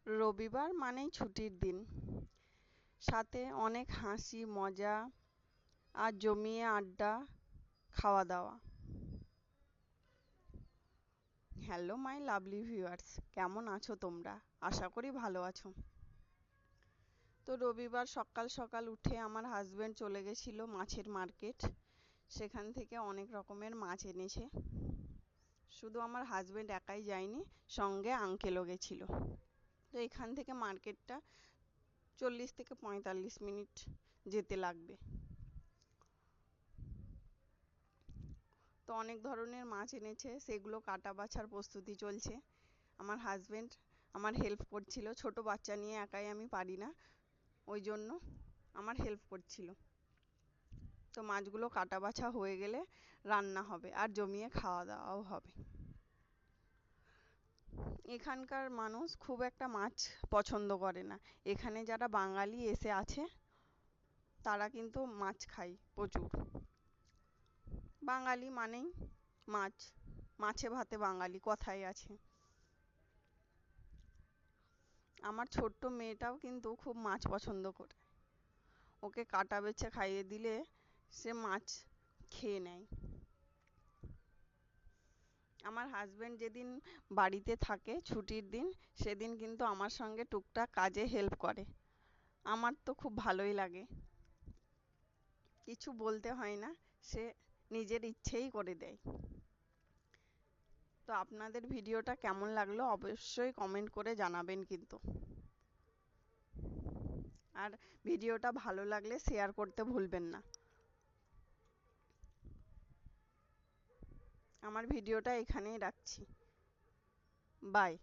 রবিবার মানেই ছুটির দিন, সাথে অনেক হাসি মজা আর জমিয়ে আড্ডা, খাওয়া দাওয়া। হ্যালো মাই লাভলি ভিউয়ার্স, কেমন আছো তোমরা? আশা করি ভালো আছো। তো রবিবার সকাল সকাল উঠে আমার হাজবেন্ড চলে গেছিল মাছের মার্কেট। সেখান থেকে অনেক রকমের মাছ এনেছে। শুধু আমার হাজবেন্ড একাই যায়নি, সঙ্গে আঙ্কেলও গেছিল। তো এখান থেকে মার্কেটটা 40 থেকে 45 মিনিট যেতে লাগবে। তো অনেক ধরনের মাছ এনেছে, সেগুলো কাটা বাছার প্রস্তুতি চলছে। আমার হাজবেন্ড আমার হেল্প করছিল, ছোট বাচ্চা নিয়ে একাই আমি পারি না, ওই জন্য আমার হেল্প করছিল। তো মাছগুলো কাটা বাছা হয়ে গেলে রান্না হবে আর জমিয়ে খাওয়া দাওয়াও হবে। এখানকার মানুষ খুব একটা মাছ পছন্দ করে না। এখানে যারা বাঙালি এসে আছে তারা কিন্তু মাছ খায় প্রচুর। বাঙালি মানেই মাছ, মাছে ভাতে বাঙালি কথাই আছে। আমার ছোট্ট মেয়েটাও কিন্তু খুব মাছ পছন্দ করে। ওকে কাটা বেছে খাইয়ে দিলে সে মাছ খেয়ে নেয়। আমার হাজবেন্ড যেদিন বাড়িতে থাকে ছুটির দিন, সেদিন কিন্তু আমার সঙ্গে টুকটাক কাজে হেল্প করে। আমার তো খুব ভালোই লাগে, কিছু বলতে হয় না, সে নিজের ইচ্ছেই করে দেয়। তো আপনাদের ভিডিওটা কেমন লাগলো অবশ্যই কমেন্ট করে জানাবেন কিন্তু। আর ভিডিওটা ভালো লাগলে শেয়ার করতে ভুলবেন না। আমার ভিডিওটা এখানেই রাখছি। বাই।